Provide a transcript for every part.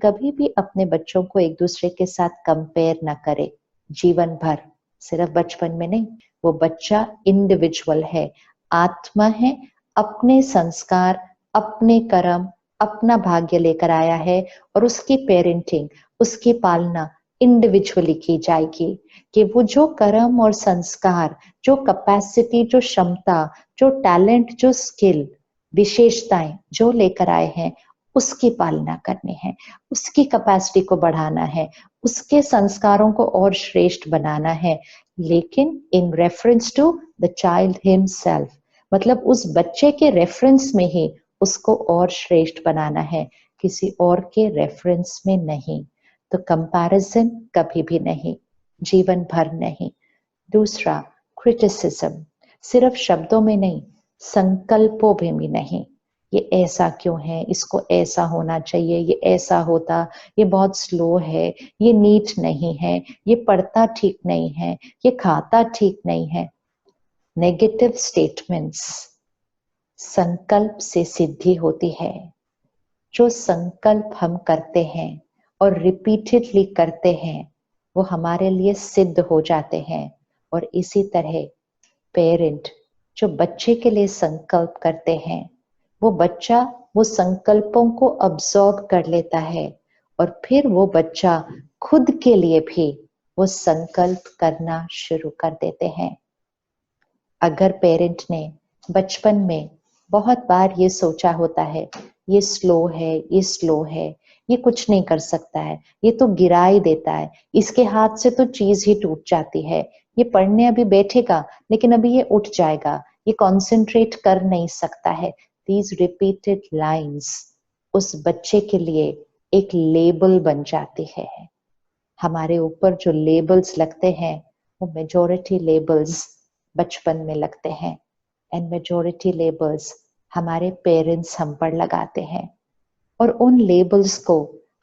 कभी भी अपने बच्चों को एक दूसरे के साथ कंपेयर ना करे जीवन भर, सिर्फ बचपन में नहीं। वो बच्चा इंडिविजुअल है, आत्मा है, अपने संस्कार, अपने कर्म, अपना भाग्य लेकर आया है और उसकी पेरेंटिंग, उसकी पालना इंडिविजुअली की जाएगी। कि वो जो कर्म और संस्कार, जो कैपेसिटी, जो क्षमता, जो टैलेंट, जो स्किल, विशेषताएं जो लेकर आए हैं उसकी पालना करनी है, उसकी कैपेसिटी को बढ़ाना है, उसके संस्कारों को और श्रेष्ठ बनाना है, लेकिन in reference to the child himself, मतलब उस बच्चे के रेफरेंस में ही उसको और श्रेष्ठ बनाना है, किसी और के रेफरेंस में नहीं। तो कंपैरिजन कभी भी नहीं, जीवन भर नहीं। दूसरा, क्रिटिसिज्म, सिर्फ शब्दों में नहीं, संकल्पों में भी नहीं। ये ऐसा क्यों है, इसको ऐसा होना चाहिए, ये ऐसा होता, ये बहुत स्लो है, ये नीट नहीं है, ये पढ़ता ठीक नहीं है, ये खाता ठीक नहीं है। नेगेटिव स्टेटमेंट्स संकल्प से सिद्धि होती है। जो संकल्प हम करते हैं और रिपीटेडली करते हैं वो हमारे लिए सिद्ध हो जाते हैं। और इसी तरह पेरेंट जो बच्चे के लिए संकल्प करते हैं, वो बच्चा वो संकल्पों को अब्सॉर्ब कर लेता है और फिर वो बच्चा खुद के लिए भी वो संकल्प करना शुरू कर देते हैं। अगर पेरेंट ने बचपन में बहुत बार ये सोचा होता है ये स्लो है, ये स्लो है, ये कुछ नहीं कर सकता है, ये तो गिरा ही देता है, इसके हाथ से तो चीज ही टूट जाती है, ये पढ़ने अभी बैठेगा लेकिन अभी ये उठ जाएगा, ये कॉन्सेंट्रेट कर नहीं सकता है। दीज रिपीटेड लाइन्स उस बच्चे के लिए एक लेबल बन जाती है। हमारे ऊपर जो लेबल्स लगते हैं वो मेजॉरिटी लेबल्स बचपन में लगते हैं, एंड मेजॉरिटी लेबल्स हमारे पेरेंट्स हम पर लगाते हैं और उन लेबल्स को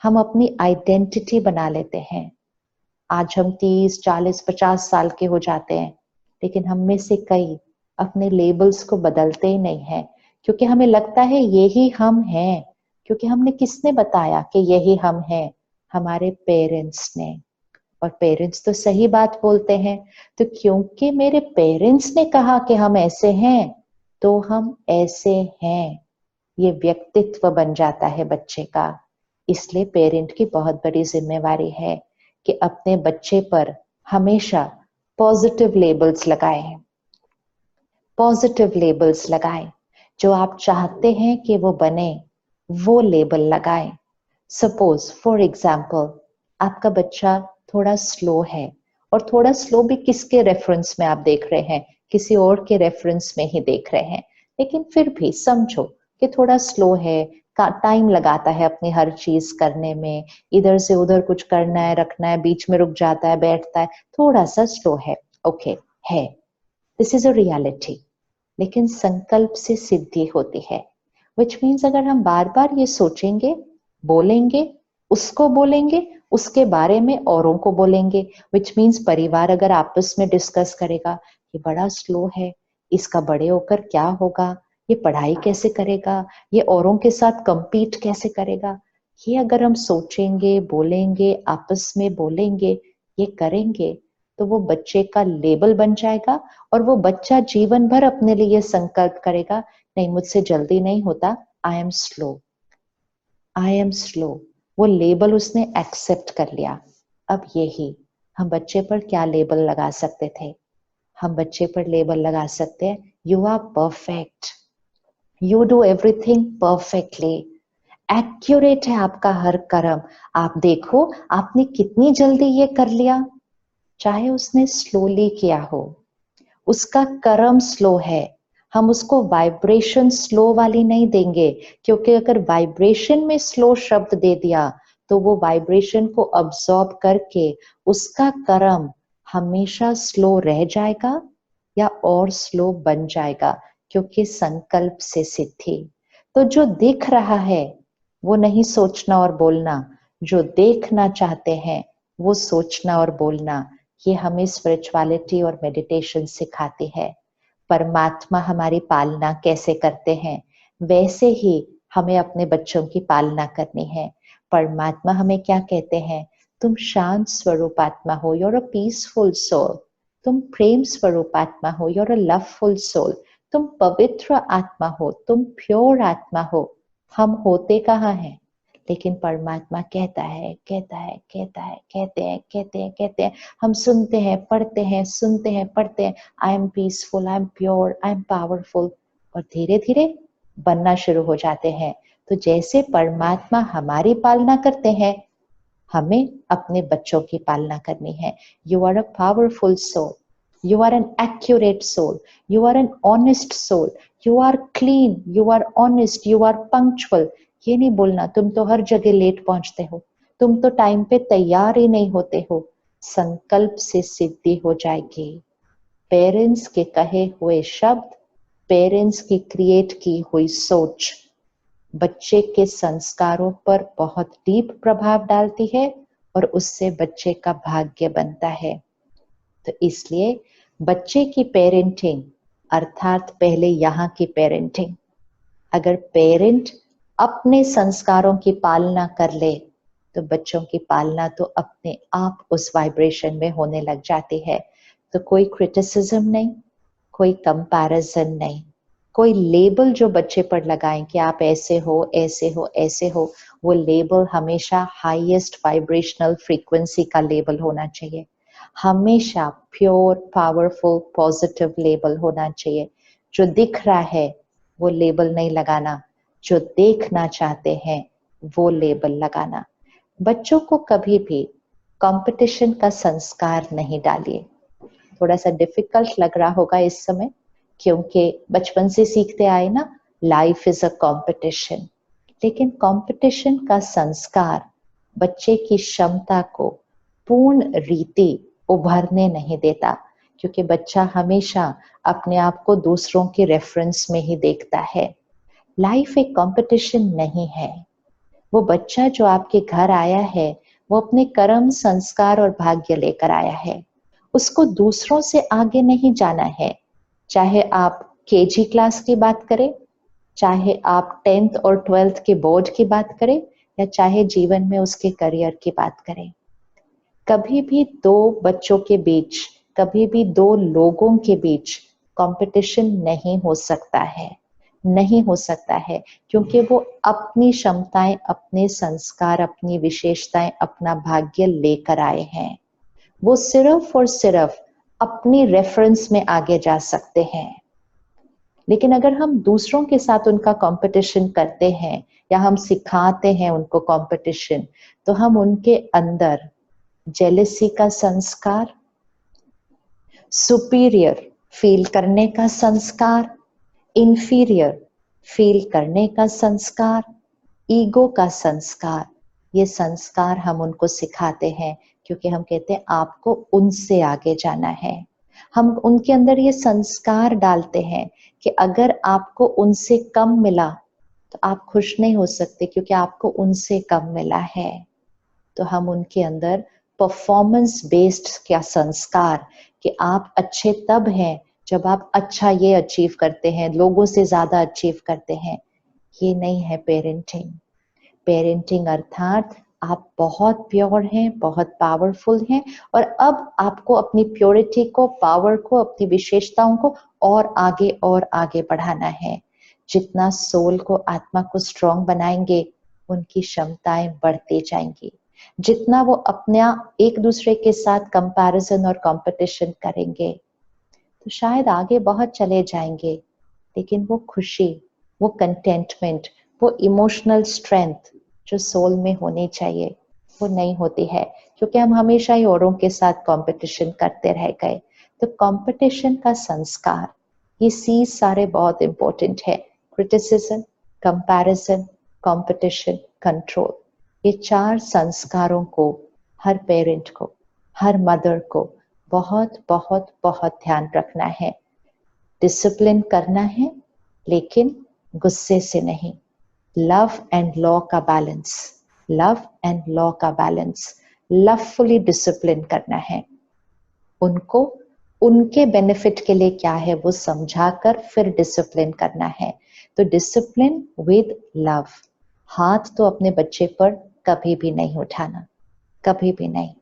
हम अपनी आइडेंटिटी बना लेते हैं। आज हम 30, 40, 50 साल के हो जाते हैं, लेकिन हम में से कई अपने लेबल्स को बदलते ही नहीं है, क्योंकि हमें लगता है यही हम हैं। क्योंकि हमने किसने बताया कि यही हम हैं? हमारे पेरेंट्स ने। और पेरेंट्स तो सही बात बोलते हैं, तो क्योंकि मेरे पेरेंट्स ने कहा कि हम ऐसे हैं तो हम ऐसे हैं, ये व्यक्तित्व बन जाता है बच्चे का। इसलिए पेरेंट की बहुत बड़ी जिम्मेवारी है कि अपने बच्चे पर हमेशा पॉजिटिव लेबल्स लगाएं, पॉजिटिव लेबल्स लगाएं। जो आप चाहते हैं कि वो बने वो लेबल लगाएं। सपोज फॉर एग्जाम्पल आपका बच्चा थोड़ा स्लो है, और थोड़ा स्लो भी किसके रेफरेंस में आप देख रहे हैं? किसी और के रेफरेंस में ही देख रहे हैं, लेकिन फिर भी समझो कि थोड़ा स्लो है, टाइम लगाता है अपनी हर चीज करने में, इधर से उधर कुछ करना है, रखना है, बीच में रुक जाता है, बैठता है, थोड़ा सा स्लो है। ओके है, दिस इज अ रियलिटी। लेकिन संकल्प से सिद्धि होती है, विच मीन्स अगर हम बार बार ये सोचेंगे, बोलेंगे, उसको बोलेंगे, उसके बारे में औरों को बोलेंगे, विच मीन्स परिवार अगर आपस में डिस्कस करेगा ये बड़ा स्लो है, इसका बड़े होकर क्या होगा, ये पढ़ाई कैसे करेगा, ये औरों के साथ compete कैसे करेगा, ये अगर हम सोचेंगे, बोलेंगे, आपस में बोलेंगे, ये करेंगे, तो वो बच्चे का लेबल बन जाएगा और वो बच्चा जीवन भर अपने लिए संकल्प करेगा, नहीं मुझसे जल्दी नहीं होता, I am slow, I am slow. वो लेबल उसने एक्सेप्ट कर लिया। अब यही हम बच्चे पर क्या लेबल लगा सकते थे? हम बच्चे पर लेबल लगा सकते हैं, you are perfect, you do everything perfectly, accurate है आपका हर कर्म, आप देखो आपने कितनी जल्दी ये कर लिया। चाहे उसने स्लोली किया हो, उसका कर्म स्लो है, हम उसको वाइब्रेशन स्लो वाली नहीं देंगे, क्योंकि अगर वाइब्रेशन में स्लो शब्द दे दिया तो वो वाइब्रेशन को अब्सॉर्ब करके उसका कर्म हमेशा स्लो रह जाएगा या और स्लो बन जाएगा, क्योंकि संकल्प से सिद्धि। तो जो दिख रहा है वो नहीं सोचना और बोलना, जो देखना चाहते हैं वो सोचना और बोलना, ये हमें स्पिरिचुअलिटी और मेडिटेशन सिखाती है। परमात्मा हमारी पालना कैसे करते हैं वैसे ही हमें अपने बच्चों की पालना करनी है। परमात्मा हमें क्या कहते हैं? तुम शांत स्वरूप आत्मा हो, you're a peaceful soul. तुम प्रेम स्वरूप आत्मा हो, you're a loveful soul. तुम पवित्र आत्मा हो, तुम प्योर आत्मा हो. हम होते कहाँ हैं? लेकिन परमात्मा कहता है, कहता है, कहता है, कहते हैं, कहते हैं, कहते हैं. हम सुनते हैं, पढ़ते हैं, सुनते हैं, पढ़ते हैं. I am peaceful, I am pure, I am powerful. और धीरे धीरे बनना शुरू हो जाते हैं. तो जैसे परमात्मा हमारी पालना करते हैं, हमें अपने बच्चों की पालना करनी है. You are a powerful soul, you are an accurate soul, you are an honest soul, you are clean, you are honest, you are punctual. ये नहीं बोलना तुम तो हर जगह लेट पहुंचते हो, तुम तो टाइम पे तैयार ही नहीं होते हो. संकल्प से सिद्धि हो जाएगी. पेरेंट्स के कहे हुए शब्द, पेरेंट्स की क्रिएट की हुई सोच बच्चे के संस्कारों पर बहुत डीप प्रभाव डालती है और उससे बच्चे का भाग्य बनता है. तो इसलिए बच्चे की पेरेंटिंग अर्थात पहले यहाँ की पेरेंटिंग, अगर पेरेंट अपने संस्कारों की पालना कर ले तो बच्चों की पालना तो अपने आप उस वाइब्रेशन में होने लग जाती है. तो कोई क्रिटिसिज्म नहीं, कोई कंपैरिजन नहीं, कोई लेबल जो बच्चे पर लगाएं कि आप ऐसे हो, ऐसे हो, ऐसे हो, वो लेबल हमेशा हाईएस्ट वाइब्रेशनल फ्रीक्वेंसी का लेबल होना चाहिए. हमेशा प्योर, पावरफुल, पॉजिटिव लेबल होना चाहिए. जो दिख रहा है वो लेबल नहीं लगाना, जो देखना चाहते हैं वो लेबल लगाना. बच्चों को कभी भी कंपटीशन का संस्कार नहीं डालिए. थोड़ा सा डिफिकल्ट लग रहा होगा इस समय, क्योंकि बचपन से सीखते आए ना, लाइफ इज अ कंपटीशन. लेकिन कंपटीशन का संस्कार बच्चे की क्षमता को पूर्ण रीति उभरने नहीं देता, क्योंकि बच्चा हमेशा अपने आप को दूसरों के रेफरेंस में ही देखता है. लाइफ एक कंपटीशन नहीं है. वो बच्चा जो आपके घर आया है वो अपने कर्म, संस्कार और भाग्य लेकर आया है. उसको दूसरों से आगे नहीं जाना है. चाहे आप केजी क्लास की बात करें, चाहे आप 10th और 12th के बोर्ड की बात करें, या चाहे जीवन में उसके करियर की बात करें, कभी भी दो बच्चों के बीच, कभी भी दो लोगों के बीच कंपटीशन नहीं हो सकता है. नहीं हो सकता है, क्योंकि वो अपनी क्षमताएं, अपने संस्कार, अपनी विशेषताएं, अपना भाग्य लेकर आए हैं. वो सिर्फ और सिर्फ अपनी रेफरेंस में आगे जा सकते हैं. लेकिन अगर हम दूसरों के साथ उनका कंपटीशन करते हैं या हम सिखाते हैं उनको कंपटीशन, तो हम उनके अंदर जेलसी का संस्कार, सुपीरियर फील करने का संस्कार, इंफीरियर फील करने का संस्कार, ईगो का संस्कार, ये संस्कार हम उनको सिखाते हैं, क्योंकि हम कहते हैं आपको उनसे आगे जाना है. हम उनके अंदर ये संस्कार डालते हैं कि अगर आपको उनसे कम मिला तो आप खुश नहीं हो सकते, क्योंकि आपको उनसे कम मिला है. तो हम उनके अंदर परफॉर्मेंस बेस्ड क्या संस्कार, कि आप अच्छे तब हैं जब आप अच्छा ये अचीव करते हैं, लोगों से ज्यादा अचीव करते हैं, ये नहीं है पेरेंटिंग. पेरेंटिंग अर्थात आप बहुत प्योर हैं, बहुत पावरफुल हैं, और अब आपको अपनी प्योरिटी को, पावर को, अपनी विशेषताओं को और आगे बढ़ाना है. जितना सोल को, आत्मा को स्ट्रॉन्ग बनाएंगे, उनकी क्षमताएं बढ़ती जाएंगी. जितना वो अपना एक दूसरे के साथ कंपैरिजन और कंपटीशन करेंगे तो शायद आगे बहुत चले जाएंगे, लेकिन वो खुशी, वो कंटेंटमेंट, वो इमोशनल स्ट्रेंथ जो सोल में होनी चाहिए वो नहीं होती है, क्योंकि हम हमेशा ही औरों के साथ कंपटीशन करते रह गए. तो कंपटीशन का संस्कार, ये सीज सारे बहुत इंपॉर्टेंट है. क्रिटिसिज्म, कंपैरिजन, कंपटीशन, कंट्रोल, ये 4 संस्कारों को हर पेरेंट को, हर मदर को बहुत बहुत बहुत ध्यान रखना है. डिसिप्लिन करना है, लेकिन गुस्से से नहीं. लव एंड लॉ का बैलेंस, लव एंड लॉ का बैलेंस, लवफुली डिसिप्लिन करना है. उनको उनके बेनिफिट के लिए क्या है वो समझाकर फिर डिसिप्लिन करना है. तो डिसिप्लिन विद लव. हाथ तो अपने बच्चे पर कभी भी नहीं उठाना, कभी भी नहीं।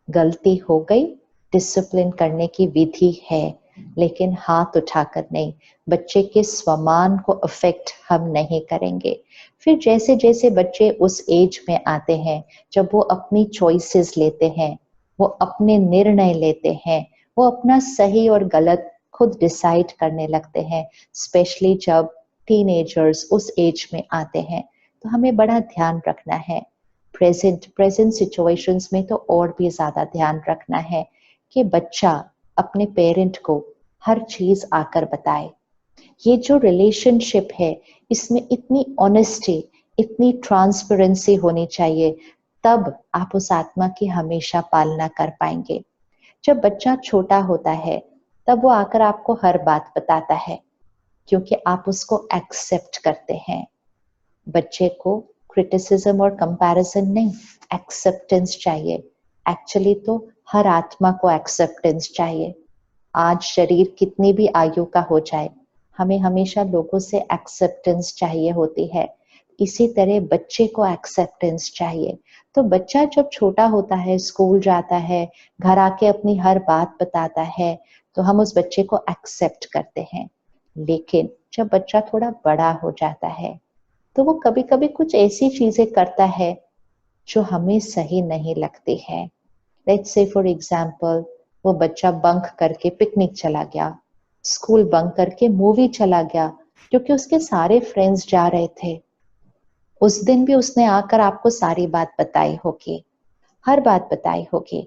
गलती हो गई, डिसिप्लिन करने की विधि है, लेकिन हाथ उठाकर नहीं। बच्चे के स्वमान को अफेक्ट हम नहीं करेंगे। फिर जैसे जैसे बच्चे उस एज में आते हैं, जब वो अपनी चॉइसेस लेते हैं, वो अपने निर्णय लेते हैं, वो अपना सही और गलत खुद डिसाइड करने लगते हैं, स्पेशली जब टीनेजर्स उस एज में आते हैं, तो हमें बड़ा ध्यान रखना है। प्रेजेंट सिचुएशंस में तो और भी ज्यादा ध्यान रखना है कि बच्चा अपने पेरेंट को हर चीज आकर बताए। ये जो रिलेशनशिप है, इसमें इतनी ऑनेस्टी, इतनी ट्रांसपेरेंसी होनी चाहिए, तब आप उस आत्मा की हमेशा पालना कर पाएंगे। जब बच्चा छोटा होता है, तब वो आकर आपको हर बात बताता है, क्योंकि आप उसको एक्सेप्ट करते हैं। बच्चे को क्रिटिसिज्म और कंपैरिजन नहीं, एक्सेप्टेंस चाहिए। एक्चुअली तो हर आत्मा को एक्सेप्टेंस चाहिए। आज शरीर कितनी भी आयु का हो जाए, हमें हमेशा लोगों से एक्सेप्टेंस चाहिए होती है। इसी तरह बच्चे को एक्सेप्टेंस चाहिए। तो बच्चा जब छोटा होता है, स्कूल जाता है, घर आके अपनी हर बात बताता है, तो हम उस बच्चे को एक्सेप्ट करते हैं। लेकिन जब बच्चा थोड़ा बड़ा हो जाता है, तो वो कभी कभी कुछ ऐसी चीजें करता है जो हमें सही नहीं लगती है। लेट्स से फॉर एग्जाम्पल, वो बच्चा बंक करके पिकनिक चला गया, स्कूल बंक करके मूवी चला गया, क्योंकि उसके सारे फ्रेंड्स जा रहे थे। उस दिन भी उसने आकर आपको सारी बात बताई होगी, हर बात बताई होगी,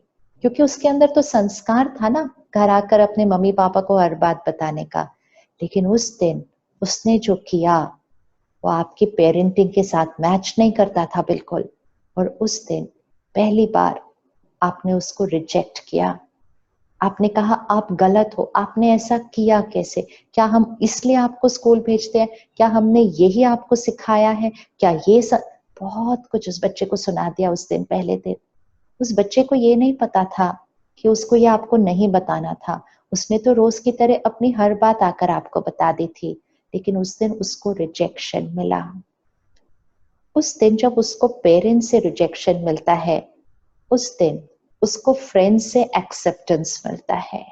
क्योंकि उसके अंदर तो संस्कार था ना, घर आकर अपने मम्मी पापा को हर बात बताने का। लेकिन उस दिन उसने जो किया, वो आपकी पेरेंटिंग के साथ मैच नहीं करता था बिल्कुल। और उस दिन पहली बार आपने उसको रिजेक्ट किया। आपने कहा आप गलत हो, आपने ऐसा किया कैसे? क्या हम इसलिए आपको स्कूल भेजते हैं? क्या हमने यही आपको सिखाया है? क्या बहुत कुछ उस बच्चे को सुना दिया उस दिन, पहले दिन। उस बच्चे को ये नहीं पता था कि उसको ये आपको नहीं बताना था। उसने तो रोज की तरह अपनी हर बात आकर आपको बता दी थी, लेकिन उस दिन उसको रिजेक्शन मिला। उस दिन जब उसको पेरेंट्स से रिजेक्शन मिलता है, उस दिन उसको फ्रेंड्स से एक्सेप्टेंस मिलता है।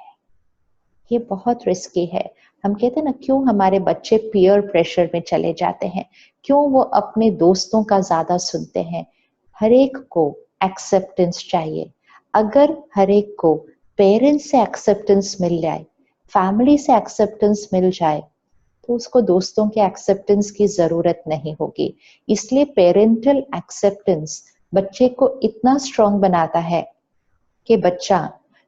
ये बहुत रिस्की है। हम कहते हैं ना, क्यों हमारे बच्चे पीयर प्रेशर में चले जाते हैं, क्यों वो अपने दोस्तों का ज्यादा सुनते हैं। हर एक को एक्सेप्टेंस चाहिए। अगर हर एक को पेरेंट्स से एक्सेप्टेंस मिल जाए, फैमिली से एक्सेप्टेंस मिल जाए, तो उसको दोस्तों के एक्सेप्टेंस की जरूरत नहीं होगी। इसलिए पेरेंटल एक्सेप्टेंस बच्चे को इतना स्ट्रांग बनाता है कि बच्चा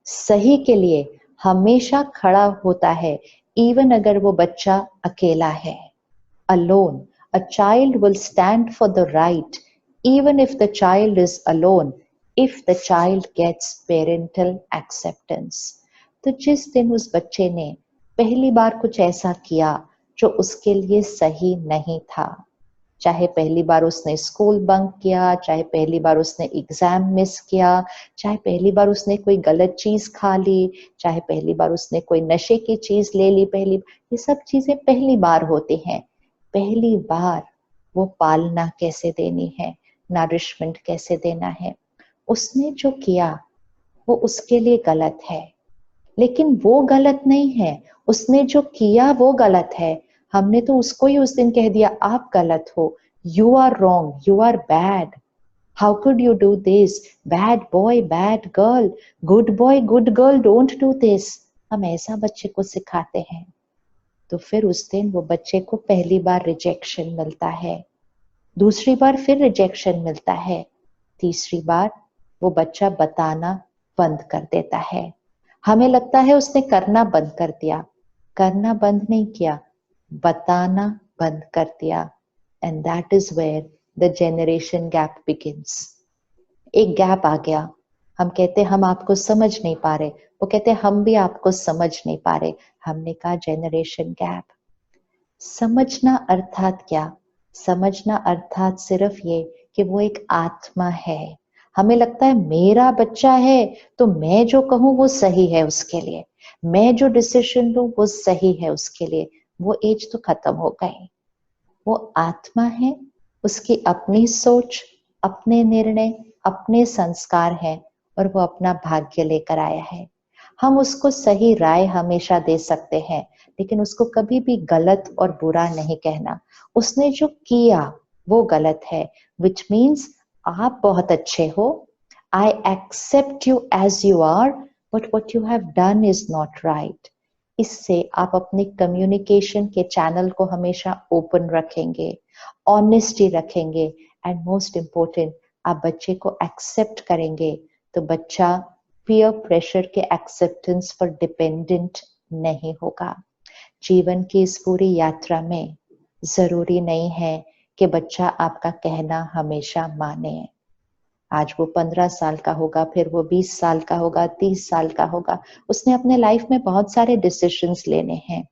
सही के लिए हमेशा खड़ा होता है, इवन अगर वो बच्चा अकेला है। alone, a child will stand for the right even if the child is alone, if the child gets parental acceptance। तो जिस दिन उस बच्चे ने पहली बार कुछ ऐसा किया जो उसके लिए सही नहीं था, चाहे पहली बार उसने स्कूल बंक किया, चाहे पहली बार उसने एग्जाम मिस किया, चाहे पहली बार उसने कोई गलत चीज खा ली, चाहे पहली बार उसने कोई नशे की चीज ले ली, ये सब चीजें पहली बार होती हैं। पहली बार वो पालना कैसे देनी है, नरिशमेंट कैसे देना है, उसने जो किया वो उसके लिए गलत है। लेकिन वो गलत नहीं है, उसने जो किया वो गलत है। हमने तो उसको ही उस दिन कह दिया आप गलत हो, you are wrong, you are bad, how could you do this, bad boy bad girl, good boy good girl, don't do this. हम ऐसा बच्चे को सिखाते हैं। तो फिर उस दिन वो बच्चे को पहली बार रिजेक्शन मिलता है, दूसरी बार फिर रिजेक्शन मिलता है, तीसरी बार वो बच्चा बताना बंद कर देता है। हमें लगता है उसने करना बंद कर दिया, करना बंद नहीं किया, बताना बंद कर दिया। And that is where the generation gap begins. एक गैप आ गया। हम कहते हम आपको समझ नहीं पा रहे, वो कहते हम भी आपको समझ नहीं पा रहे। हमने कहा जनरेशन गैप। समझना अर्थात क्या? समझना अर्थात सिर्फ ये कि वो एक आत्मा है। हमें लगता है मेरा बच्चा है तो मैं जो कहूं वो सही है उसके लिए, मैं जो डिसीजन लूं वो सही है उसके लिए। वो एज तो खत्म हो गई। वो आत्मा है, उसकी अपनी सोच, अपने निर्णय, अपने संस्कार हैं और वो अपना भाग्य लेकर आया है। हम उसको सही राय हमेशा दे सकते हैं, लेकिन उसको कभी भी गलत और बुरा नहीं कहना। उसने जो किया वो गलत है, विच मीन्स आप बहुत अच्छे हो, I accept you as you are, but what you have done is not right. इससे आप अपने कम्युनिकेशन के चैनल को हमेशा ओपन रखेंगे, ऑनेस्टी रखेंगे, एंड मोस्ट इम्पोर्टेंट आप बच्चे को एक्सेप्ट करेंगे, तो बच्चा पीयर प्रेशर के एक्सेप्टेंस पर डिपेंडेंट नहीं होगा। जीवन की इस पूरी यात्रा में जरूरी नहीं है कि बच्चा आपका कहना हमेशा माने। आज वो 15 साल का होगा, फिर वो 20 साल का होगा, 30 साल का होगा, उसने अपने लाइफ में बहुत सारे डिसीजंस लेने हैं।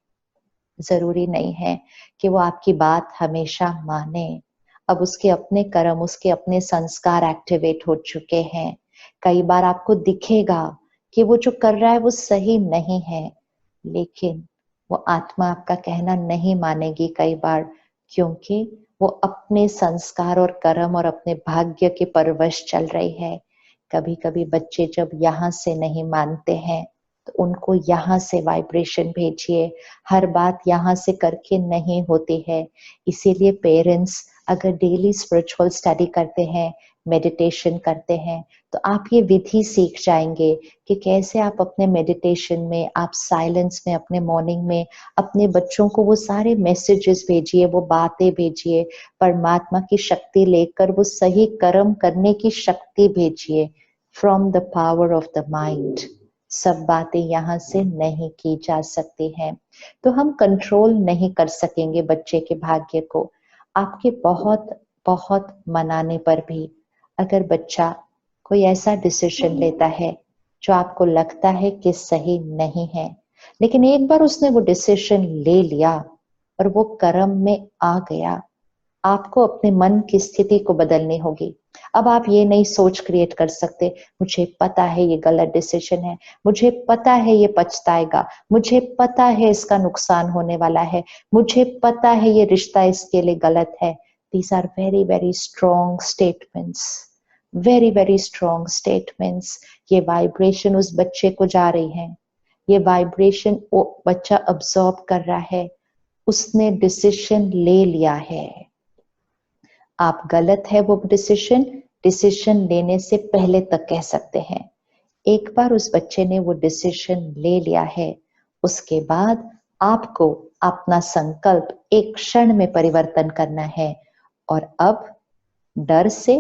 जरूरी नहीं है कि वो आपकी बात हमेशा माने। अब उसके अपने कर्म, उसके अपने संस्कार एक्टिवेट हो चुके हैं। कई बार आपको दिखेगा कि वो जो कर रहा है वो सही नहीं है, लेकिन वो आत्मा आपका कहना नहीं मानेगी कई बार, क्योंकि वो अपने संस्कार और कर्म और अपने भाग्य के परवश चल रही है। कभी कभी बच्चे जब यहाँ से नहीं मानते हैं तो उनको यहाँ से वाइब्रेशन भेजिए। हर बात यहाँ से करके नहीं होती है। इसीलिए पेरेंट्स अगर डेली स्पिरिचुअल स्टडी करते हैं, मेडिटेशन करते हैं, तो आप ये विधि सीख जाएंगे कि कैसे आप अपने मेडिटेशन में, आप साइलेंस में, अपने मॉर्निंग में अपने बच्चों को वो सारे मैसेजेस भेजिए, वो बातें भेजिए, परमात्मा की शक्ति लेकर वो सही कर्म करने की शक्ति भेजिए, from the power of the mind. सब बातें यहाँ से नहीं की जा सकती हैं, तो हम कंट्रोल नहीं कर सकेंगे बच्चे के भाग्य को। आपके बहुत बहुत मनाने पर भी अगर बच्चा कोई ऐसा डिसीजन लेता है जो आपको लगता है कि सही नहीं है, लेकिन एक बार उसने वो डिसीजन ले लिया और वो कर्म में आ गया, आपको अपने मन की स्थिति को बदलनी होगी। अब आप ये नहीं सोच क्रिएट कर सकते, मुझे पता है ये गलत डिसीजन है, मुझे पता है ये पछताएगा, मुझे पता है इसका नुकसान होने वाला है, मुझे पता है ये रिश्ता इसके लिए गलत है। These are very very strong statements, very very strong statements। ये वाइब्रेशन उस बच्चे को जा रही है, ये वाइब्रेशन वो बच्चा अब्सॉर्ब कर रहा है, उसने डिसीजन ले लिया है। आप गलत है वो डिसीजन लेने से पहले तक कह सकते हैं। एक बार उस बच्चे ने वो डिसीजन ले लिया है, उसके बाद आपको अपना संकल्प एक क्षण में परिवर्तन करना है, और अब डर से,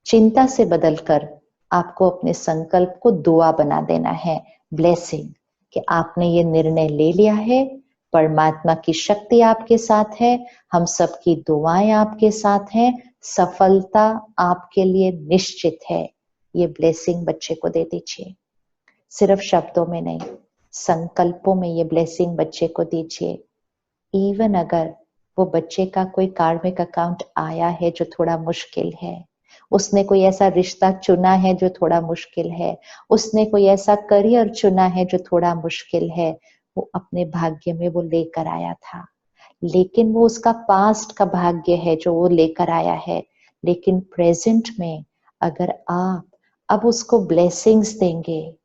चिंता से बदलकर आपको अपने संकल्प को दुआ बना देना है, ब्लेसिंग, कि आपने ये निर्णय ले लिया है, परमात्मा की शक्ति आपके साथ है, हम सबकी दुआएं आपके साथ हैं, सफलता आपके लिए निश्चित है। ये ब्लेसिंग बच्चे को दे दीजिए, सिर्फ शब्दों में नहीं, संकल्पों में ये ब्लेसिंग बच्चे को दीजिए। इवन अगर वो बच्चे का कोई कार्मिक अकाउंट आया है जो थोड़ा मुश्किल है, उसने कोई ऐसा रिश्ता चुना है जो थोड़ा मुश्किल है, उसने कोई ऐसा करियर चुना है जो थोड़ा मुश्किल है, वो अपने भाग्य में वो लेकर आया था, लेकिन वो उसका पास्ट का भाग्य है जो वो लेकर आया है। लेकिन प्रेजेंट में अगर आप अब उसको ब्लेसिंग्स देंगे,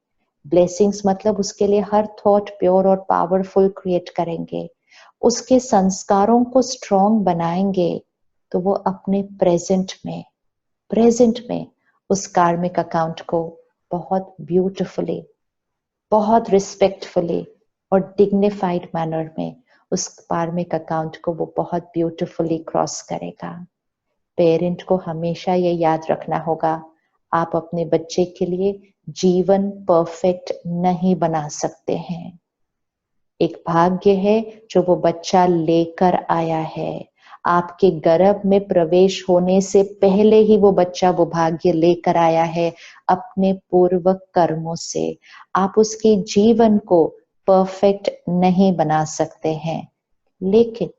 ब्लेसिंग्स मतलब उसके लिए हर थॉट प्योर और पावरफुल क्रिएट करेंगे, उसके संस्कारों को स्ट्रॉन्ग बनाएंगे, तो वो अपने प्रेजेंट में उस कार्मिक अकाउंट को बहुत ब्यूटिफुली, बहुत रिस्पेक्टफुली और डिग्निफाइड मैनर में उस कार्मिक अकाउंट को वो बहुत ब्यूटिफुली क्रॉस करेगा। पेरेंट को हमेशा ये याद रखना होगा, आप अपने बच्चे के लिए जीवन परफेक्ट नहीं बना सकते हैं। एक भाग्य है जो वो बच्चा लेकर आया है, आपके गर्भ में प्रवेश होने से पहले ही वो बच्चा वो भाग्य लेकर आया है अपने पूर्व कर्मों से। आप उसके जीवन को परफेक्ट नहीं बना सकते हैं, लेकिन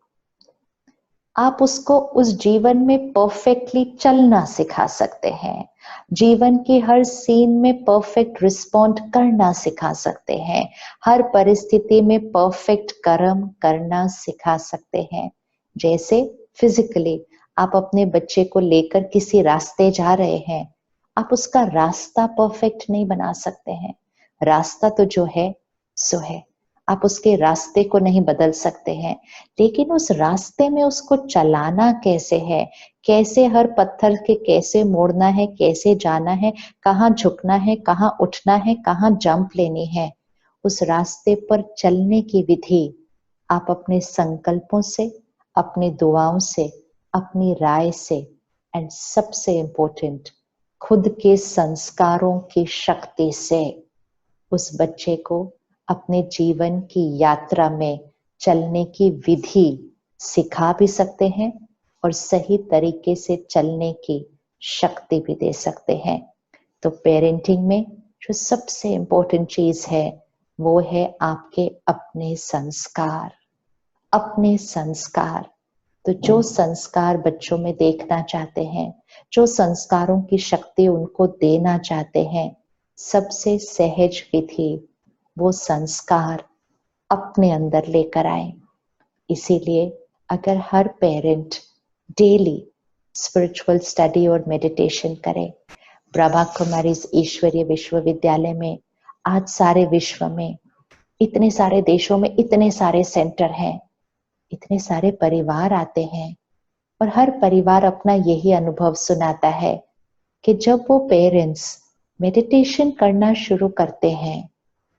आप उसको उस जीवन में परफेक्टली चलना सिखा सकते हैं, जीवन की हर सीन में परफेक्ट रिस्पॉन्ड करना सिखा सकते हैं, हर परिस्थिति में परफेक्ट कर्म करना सिखा सकते हैं। जैसे फिजिकली आप अपने बच्चे को लेकर किसी रास्ते जा रहे हैं, आप उसका रास्ता परफेक्ट नहीं बना सकते हैं। रास्ता तो जो है सो है, आप उसके रास्ते को नहीं बदल सकते हैं, लेकिन उस रास्ते में उसको चलाना कैसे है, कैसे हर पत्थर के कैसे मोड़ना है, कैसे जाना है, कहाँ झुकना है, कहाँ उठना है, कहाँ जंप लेनी है, उस रास्ते पर चलने की विधि आप अपने संकल्पों से, अपनी दुआओं से, अपनी राय से, एंड सबसे इम्पोर्टेंट खुद के संस्कारों की शक्ति से उस बच्चे को अपने जीवन की यात्रा में चलने की विधि सिखा भी सकते हैं और सही तरीके से चलने की शक्ति भी दे सकते हैं। तो पेरेंटिंग में जो सबसे इम्पोर्टेंट चीज है वो है आपके अपने संस्कार। अपने संस्कार, तो जो संस्कार बच्चों में देखना चाहते हैं, जो संस्कारों की शक्ति उनको देना चाहते हैं, सबसे सहज विधि वो संस्कार अपने अंदर लेकर आए। इसीलिए अगर हर पेरेंट डेली स्पिरिचुअल स्टडी और मेडिटेशन करे, ब्रह्मा कुमारी ईश्वरीय विश्वविद्यालय में आज सारे विश्व में इतने सारे देशों में इतने सारे सेंटर हैं, इतने सारे परिवार आते हैं और हर परिवार अपना यही अनुभव सुनाता है कि जब वो पेरेंट्स मेडिटेशन करना शुरू करते हैं,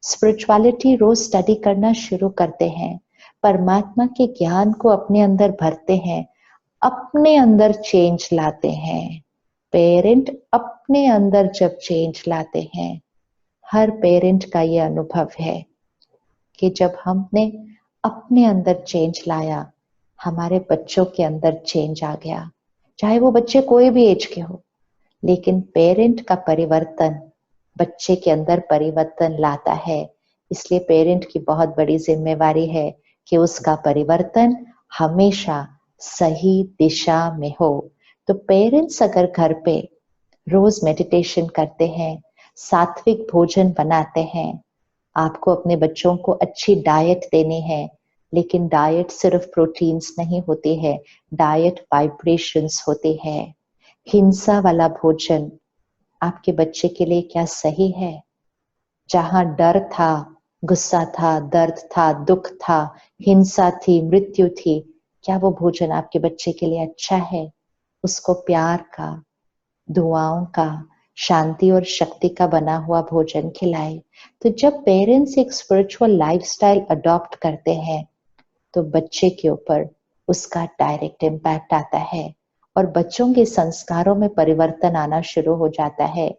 स्पिरिचुअलिटी रोज स्टडी करना शुरू करते हैं, परमात्मा के ज्ञान को अपने अंदर भरते हैं, अपने अंदर चेंज लाते हैं। पेरेंट अपने अंदर जब चेंज लाते हैं, हर पेरेंट का ये अनुभव है कि जब हमने अपने अंदर चेंज लाया, हमारे बच्चों के अंदर चेंज आ गया, चाहे वो बच्चे कोई भी एज के हो, लेकिन पेरेंट का परिवर्तन बच्चे के अंदर परिवर्तन लाता है। इसलिए पेरेंट की बहुत बड़ी जिम्मेवारी है कि उसका परिवर्तन हमेशा सही दिशा में हो। तो पेरेंट्स अगर घर पे रोज मेडिटेशन करते हैं, सात्विक भोजन बनाते हैं, आपको अपने बच्चों को अच्छी डाइट देनी है, लेकिन डाइट सिर्फ प्रोटीन्स नहीं होती है, डाइट वाइब्रेशंस होती है। हिंसा वाला भोजन आपके बच्चे के लिए क्या सही है? जहां डर था, गुस्सा था, दर्द था, दुख था, हिंसा थी, मृत्यु थी, क्या वो भोजन आपके बच्चे के लिए अच्छा है? उसको प्यार का, दुआओं का, शांति और शक्ति का बना हुआ भोजन खिलाए। तो जब पेरेंट्स एक स्पिरिचुअल लाइफस्टाइल अडॉप्ट करते हैं तो बच्चे के ऊपर उसका डायरेक्ट इम्पैक्ट आता है और बच्चों के संस्कारों में परिवर्तन आना शुरू हो जाता है।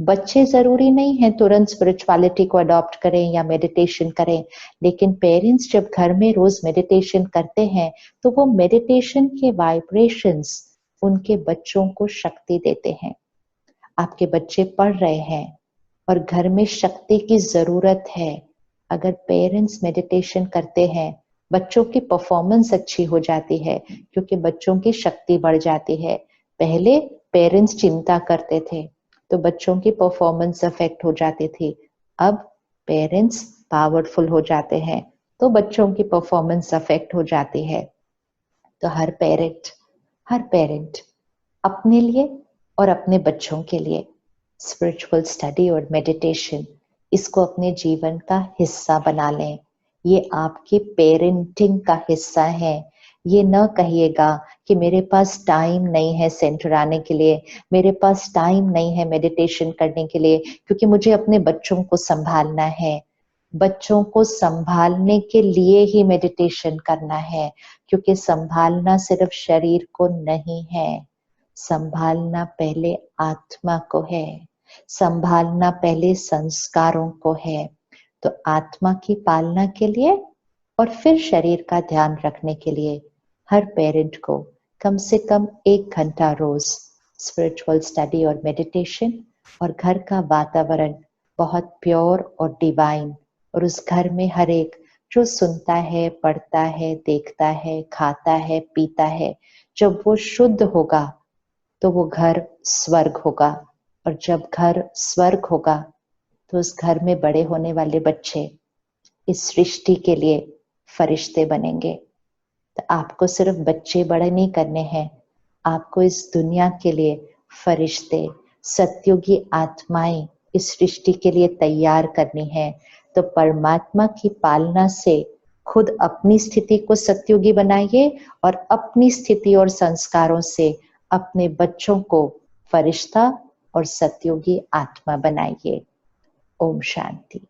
बच्चे जरूरी नहीं है तुरंत स्पिरिचुअलिटी को अडॉप्ट करें या मेडिटेशन करें, लेकिन पेरेंट्स जब घर में रोज मेडिटेशन करते हैं तो वो मेडिटेशन के वाइब्रेशंस उनके बच्चों को शक्ति देते हैं। आपके बच्चे पढ़ रहे हैं और घर में शक्ति की जरूरत है, अगर पेरेंट्स मेडिटेशन करते हैं बच्चों की परफॉर्मेंस अच्छी हो जाती है, क्योंकि बच्चों की शक्ति बढ़ जाती है। पहले पेरेंट्स चिंता करते थे तो बच्चों की परफॉर्मेंस अफेक्ट हो जाती थी, अब पेरेंट्स पावरफुल हो जाते हैं तो बच्चों की परफॉर्मेंस अफेक्ट हो जाती है। तो हर पेरेंट अपने लिए और अपने बच्चों के लिए स्पिरिचुअल स्टडी और मेडिटेशन इसको अपने जीवन का हिस्सा बना लें। ये आपकी पेरेंटिंग का हिस्सा है। ये न कहिएगा कि मेरे पास टाइम नहीं है सेंटर आने के लिए, मेरे पास टाइम नहीं है मेडिटेशन करने के लिए, क्योंकि मुझे अपने बच्चों को संभालना है। बच्चों को संभालने के लिए ही मेडिटेशन करना है, क्योंकि संभालना सिर्फ शरीर को नहीं है, संभालना पहले आत्मा को है, संभालना पहले संस्कारों को है। तो आत्मा की पालना के लिए और फिर शरीर का ध्यान रखने के लिए हर पेरेंट को कम से कम 1 घंटा रोज स्पिरिचुअल स्टडी और मेडिटेशन, और घर का वातावरण बहुत प्योर और डिवाइन, और उस घर में हर एक जो सुनता है, पढ़ता है, देखता है, खाता है, पीता है, जब वो शुद्ध होगा तो वो घर स्वर्ग होगा, और जब घर स्वर्ग होगा तो उस घर में बड़े होने वाले बच्चे इस सृष्टि के लिए फरिश्ते बनेंगे। तो आपको सिर्फ बच्चे बड़े नहीं करने हैं, आपको इस दुनिया के लिए फरिश्ते, सत्युगी आत्माएं इस सृष्टि के लिए तैयार करनी है। तो परमात्मा की पालना से खुद अपनी स्थिति को सत्युगी बनाइए और अपनी स्थिति और संस्कारों से अपने बच्चों को फरिश्ता और सत्युगी आत्मा बनाइए। ओम शांति।